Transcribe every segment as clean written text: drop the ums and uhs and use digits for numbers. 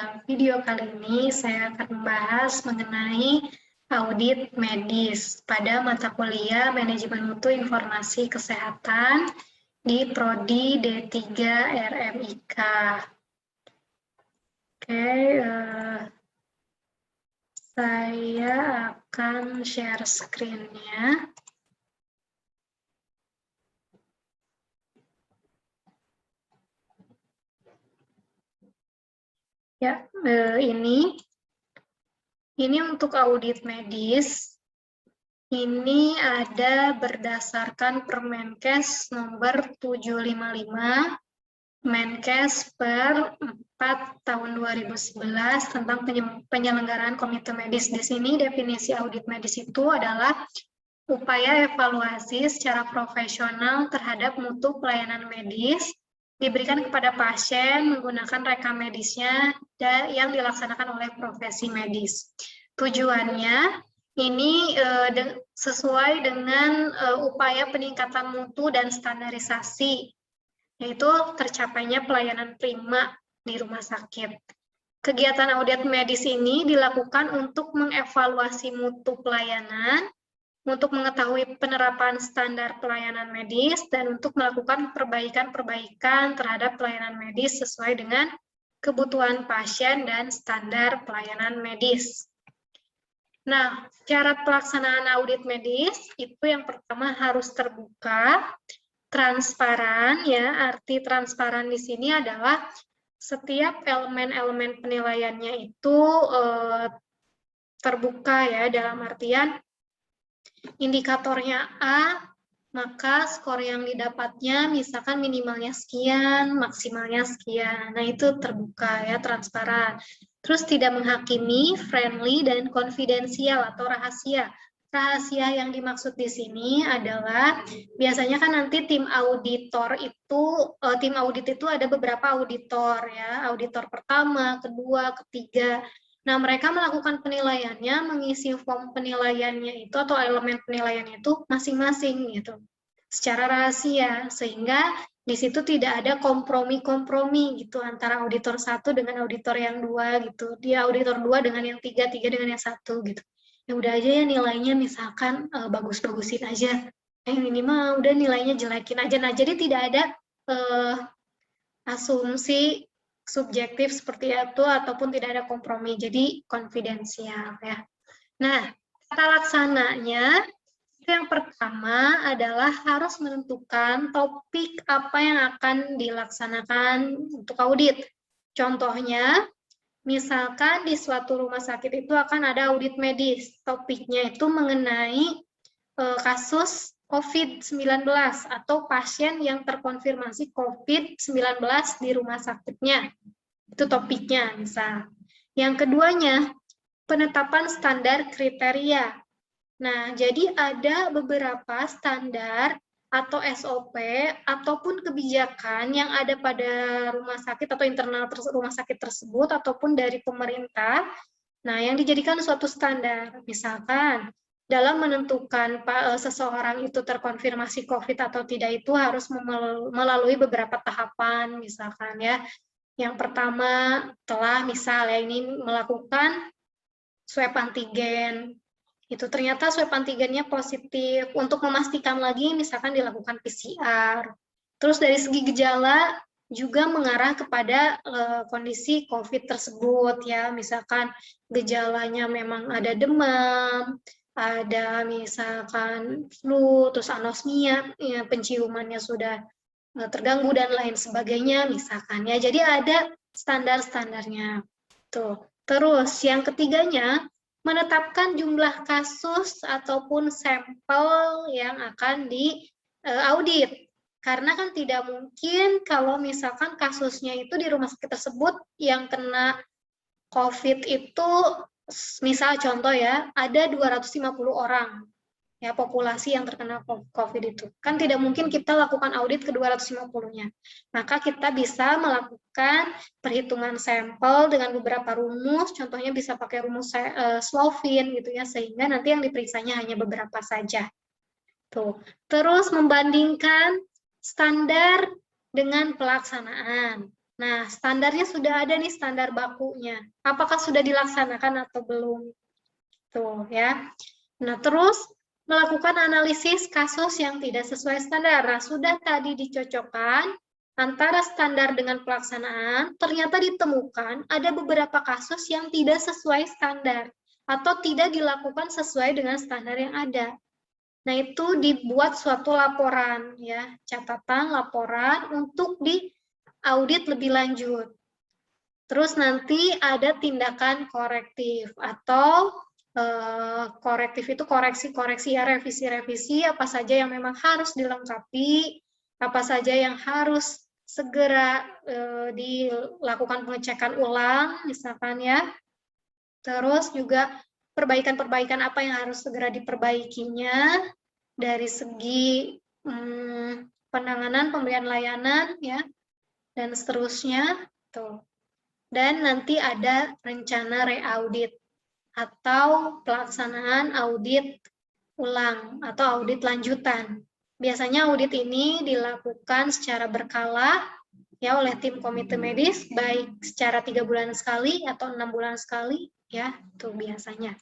dalam video kali ini saya akan membahas mengenai audit medis pada mata kuliah Manajemen Mutu Informasi Kesehatan di Prodi D3 RMIK. Oke, saya akan share screen-nya. Ya, ini untuk audit medis. Ini ada berdasarkan Permenkes nomor 755, Menkes per 4 tahun 2011 tentang penyelenggaraan komite medis. Di sini definisi audit medis itu adalah upaya evaluasi secara profesional terhadap mutu pelayanan medis diberikan kepada pasien menggunakan rekam medisnya yang dilaksanakan oleh profesi medis. Tujuannya ini sesuai dengan upaya peningkatan mutu dan standarisasi, yaitu tercapainya pelayanan prima di rumah sakit. Kegiatan audit medis ini dilakukan untuk mengevaluasi mutu pelayanan, untuk mengetahui penerapan standar pelayanan medis, dan untuk melakukan perbaikan-perbaikan terhadap pelayanan medis sesuai dengan kebutuhan pasien dan standar pelayanan medis. Nah, cara pelaksanaan audit medis itu yang pertama harus terbuka, transparan, ya. Arti transparan di sini adalah setiap elemen-elemen penilaiannya itu terbuka, ya, dalam artian indikatornya A, maka skor yang didapatnya misalkan minimalnya sekian, maksimalnya sekian. Nah, itu terbuka, ya, transparan. Terus tidak menghakimi, friendly, dan konfidensial atau rahasia. Rahasia yang dimaksud di sini adalah biasanya kan nanti tim audit itu ada beberapa auditor, ya, auditor pertama, kedua, ketiga. Nah, mereka melakukan penilaiannya, mengisi form penilaiannya itu atau elemen penilaiannya itu masing-masing gitu, secara rahasia, sehingga di situ tidak ada kompromi-kompromi gitu antara auditor satu dengan auditor yang dua gitu, dia auditor dua dengan yang tiga dengan yang satu gitu. Ya udah aja ya nilainya misalkan bagus-bagusin aja, ini mah udah nilainya jelekin aja. Nah, jadi tidak ada asumsi subjektif seperti itu ataupun tidak ada kompromi, jadi konfidensial, ya. Nah, tata laksananya itu yang pertama adalah harus menentukan topik apa yang akan dilaksanakan untuk audit. Contohnya, misalkan di suatu rumah sakit itu akan ada audit medis, topiknya itu mengenai kasus COVID-19 atau pasien yang terkonfirmasi COVID-19 di rumah sakitnya. Itu topiknya, misal. Yang keduanya, penetapan standar kriteria. Nah, jadi ada beberapa standar atau SOP ataupun kebijakan yang ada pada rumah sakit atau internal rumah sakit tersebut ataupun dari pemerintah. Nah, yang dijadikan suatu standar, misalkan dalam menentukan seseorang itu terkonfirmasi COVID atau tidak itu harus melalui beberapa tahapan, misalkan, ya. Yang pertama telah misalnya ini melakukan swab antigen, itu ternyata swab antigennya positif, untuk memastikan lagi misalkan dilakukan PCR. Terus dari segi gejala juga mengarah kepada kondisi COVID tersebut, ya, misalkan gejalanya memang ada demam, ada misalkan flu, terus anosmia, ya, penciumannya sudah terganggu dan lain sebagainya, misalkan, ya. Jadi ada standar-standarnya. Tuh. Terus yang ketiganya, menetapkan jumlah kasus ataupun sampel yang akan diaudit. Karena kan tidak mungkin kalau misalkan kasusnya itu di rumah sakit tersebut yang kena COVID itu, misal contoh, ya, ada 250 orang, ya, populasi yang terkena COVID itu. Kan tidak mungkin kita lakukan audit ke 250-nya. Maka kita bisa melakukan perhitungan sampel dengan beberapa rumus, contohnya bisa pakai rumus Slovin gitu, ya, sehingga nanti yang diperiksanya hanya beberapa saja. Tuh. Terus membandingkan standar dengan pelaksanaan. Nah, standarnya sudah ada nih, standar bakunya. Apakah sudah dilaksanakan atau belum? Tuh ya. Nah, terus melakukan analisis kasus yang tidak sesuai standar. Nah, sudah tadi dicocokkan antara standar dengan pelaksanaan, ternyata ditemukan ada beberapa kasus yang tidak sesuai standar atau tidak dilakukan sesuai dengan standar yang ada. Nah, itu dibuat suatu laporan ya, catatan laporan untuk diaudit lebih lanjut. Terus nanti ada tindakan korektif atau korektif itu koreksi-koreksi ya, revisi-revisi apa saja yang memang harus dilengkapi, apa saja yang harus segera dilakukan pengecekan ulang misalkan ya. Terus juga perbaikan-perbaikan apa yang harus segera diperbaikinya dari segi penanganan, pemberian layanan ya, dan seterusnya tuh. Dan nanti ada rencana reaudit atau pelaksanaan audit ulang atau audit lanjutan. Biasanya audit ini dilakukan secara berkala ya oleh tim komite medis, baik secara 3 bulan sekali atau 6 bulan sekali ya, itu biasanya.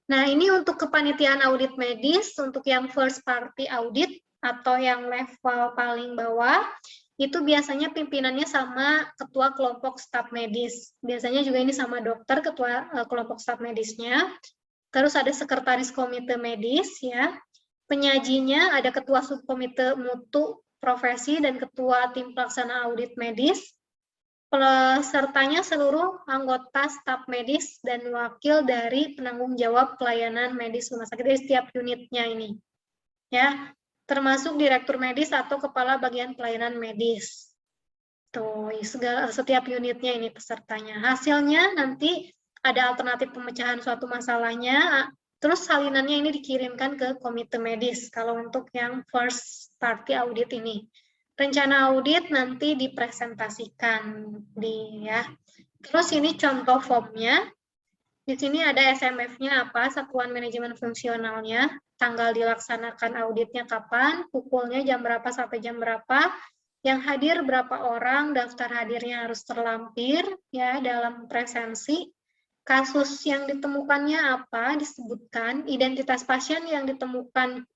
Nah, ini untuk kepanitiaan audit medis, untuk yang first party audit atau yang level paling bawah, itu biasanya pimpinannya sama ketua kelompok staf medis. Biasanya juga ini sama dokter, ketua kelompok staf medisnya. Terus ada sekretaris komite medis, ya. Penyajinya ada ketua subkomite mutu profesi dan ketua tim pelaksana audit medis. Pesertanya seluruh anggota staf medis dan wakil dari penanggung jawab pelayanan medis rumah sakit dari setiap unitnya ini. Ya, termasuk direktur medis atau kepala bagian pelayanan medis. Tuh, setiap unitnya ini pesertanya. Hasilnya nanti ada alternatif pemecahan suatu masalahnya, terus salinannya ini dikirimkan ke komite medis kalau untuk yang first party audit ini. Rencana audit nanti dipresentasikan ya. Terus ini contoh formnya. Di sini ada SMF-nya apa, satuan manajemen fungsionalnya, tanggal dilaksanakan auditnya kapan, pukulnya jam berapa sampai jam berapa, yang hadir berapa orang, daftar hadirnya harus terlampir ya dalam presensi, kasus yang ditemukannya apa, disebutkan, identitas pasien yang ditemukan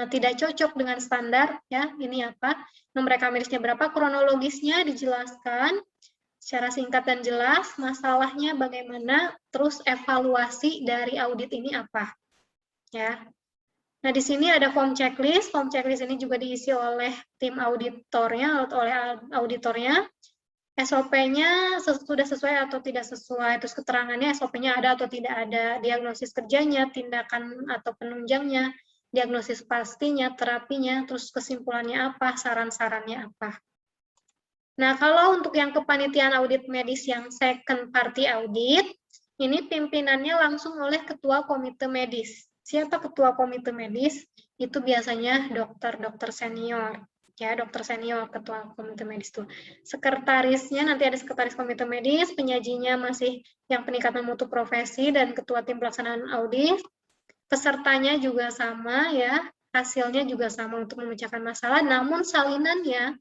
tidak cocok dengan standar, ya ini apa, nomor rekam medisnya berapa, kronologisnya dijelaskan, secara singkat dan jelas, masalahnya bagaimana, terus evaluasi dari audit ini apa. Ya. Nah, di sini ada form checklist. Form checklist ini juga diisi oleh tim auditornya, oleh auditornya. SOP-nya sudah sesuai atau tidak sesuai, terus keterangannya SOP-nya ada atau tidak ada, diagnosis kerjanya, tindakan atau penunjangnya, diagnosis pastinya, terapinya, terus kesimpulannya apa, saran-sarannya apa. Nah, kalau untuk yang kepanitiaan audit medis yang second party audit, ini pimpinannya langsung oleh ketua komite medis. Siapa ketua komite medis? Itu biasanya dokter senior. Ya, dokter senior ketua komite medis itu. Sekretarisnya nanti ada sekretaris komite medis, penyajinya masih yang peningkatan mutu profesi dan ketua tim pelaksanaan audit. Pesertanya juga sama ya, hasilnya juga sama untuk memecahkan masalah, namun salinannya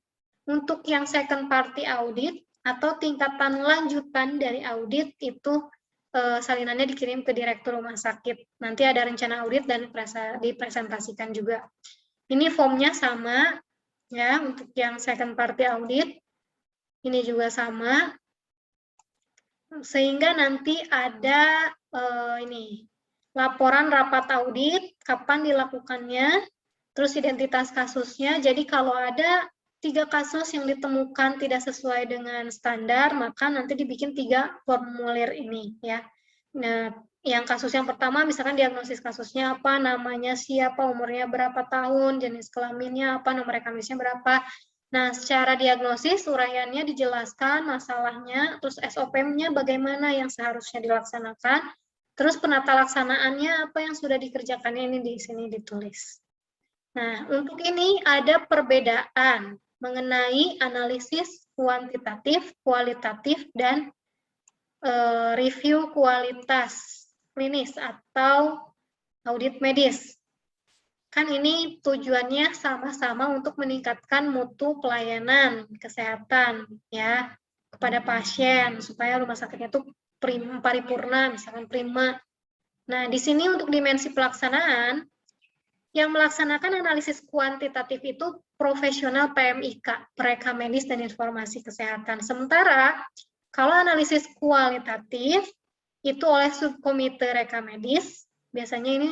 untuk yang second party audit atau tingkatan lanjutan dari audit itu salinannya dikirim ke direktur rumah sakit. Nanti ada rencana audit dan dipresentasikan juga. Ini formnya sama ya untuk yang second party audit. Ini juga sama. Sehingga nanti ada ini laporan rapat audit, kapan dilakukannya, terus identitas kasusnya. Jadi kalau ada 3 kasus yang ditemukan tidak sesuai dengan standar, maka nanti dibikin 3 formulir ini ya. Nah, yang kasus yang pertama misalkan diagnosis kasusnya apa, namanya siapa, umurnya berapa tahun, jenis kelaminnya apa, nomor rekam medisnya berapa. Nah, secara diagnosis uraiannya dijelaskan masalahnya, terus SOP-nya bagaimana yang seharusnya dilaksanakan, terus penata laksanaannya apa yang sudah dikerjakannya ini di sini ditulis. Nah, untuk ini ada perbedaan mengenai analisis kuantitatif, kualitatif, dan review kualitas klinis atau audit medis. Kan ini tujuannya sama-sama untuk meningkatkan mutu pelayanan kesehatan, ya. kepada pasien supaya rumah sakitnya itu paripurna, misalkan prima. Nah, di sini untuk dimensi pelaksanaan, yang melaksanakan analisis kuantitatif itu profesional PMIK, Pereka Medis dan Informasi Kesehatan. Sementara kalau analisis kualitatif itu oleh subkomite reka medis, biasanya ini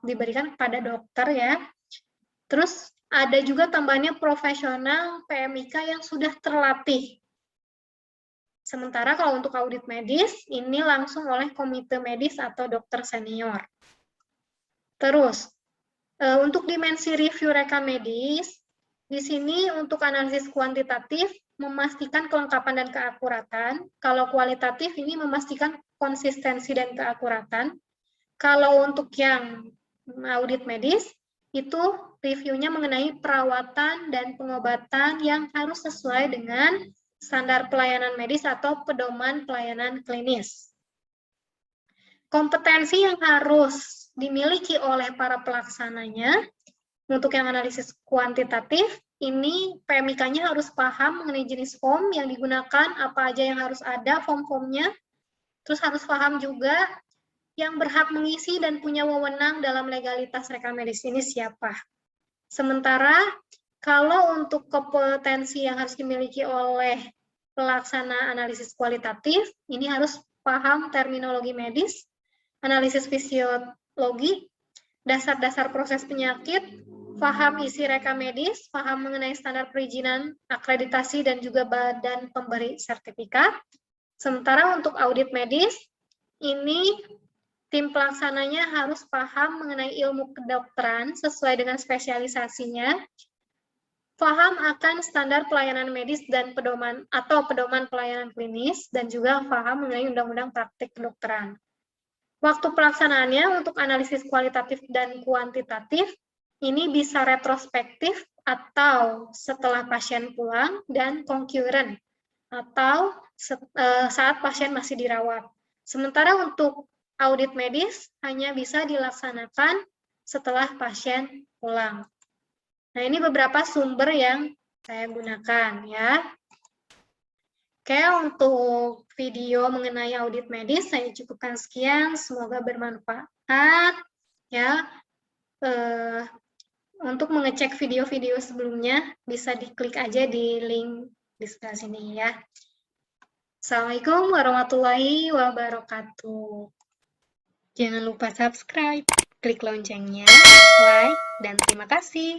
diberikan kepada dokter ya. Terus ada juga tambahannya profesional PMIK yang sudah terlatih. Sementara kalau untuk audit medis, ini langsung oleh komite medis atau dokter senior. Terus, untuk dimensi review reka medis, di sini untuk analisis kuantitatif, memastikan kelengkapan dan keakuratan. Kalau kualitatif, ini memastikan konsistensi dan keakuratan. Kalau untuk yang audit medis, itu reviewnya mengenai perawatan dan pengobatan yang harus sesuai dengan standar pelayanan medis atau pedoman pelayanan klinis. Kompetensi yang harus dimiliki oleh para pelaksananya, untuk yang analisis kuantitatif, ini PMIK-nya harus paham mengenai jenis form yang digunakan, apa aja yang harus ada form-formnya, terus harus paham juga yang berhak mengisi dan punya wewenang dalam legalitas reka medis ini siapa. Sementara kalau untuk kompetensi yang harus dimiliki oleh pelaksana analisis kualitatif, ini harus paham terminologi medis, analisis fisiologi, dasar-dasar proses penyakit, paham isi reka medis, paham mengenai standar perizinan, akreditasi, dan juga badan pemberi sertifikat. Sementara untuk audit medis, ini tim pelaksananya harus paham mengenai ilmu kedokteran sesuai dengan spesialisasinya, paham akan standar pelayanan medis dan pedoman pelayanan klinis, dan juga paham mengenai undang-undang praktik kedokteran. Waktu pelaksanaannya untuk analisis kualitatif dan kuantitatif, ini bisa retrospektif atau setelah pasien pulang, dan concurrent atau saat pasien masih dirawat. Sementara untuk audit medis hanya bisa dilaksanakan setelah pasien pulang. Nah, ini beberapa sumber yang saya gunakan ya. Oke, untuk video mengenai audit medis saya cukupkan sekian. Semoga bermanfaat ya. Untuk mengecek video-video sebelumnya bisa diklik aja di link di sebelah sini ya. Assalamualaikum warahmatullahi wabarakatuh. Jangan lupa subscribe, klik loncengnya, like, dan terima kasih.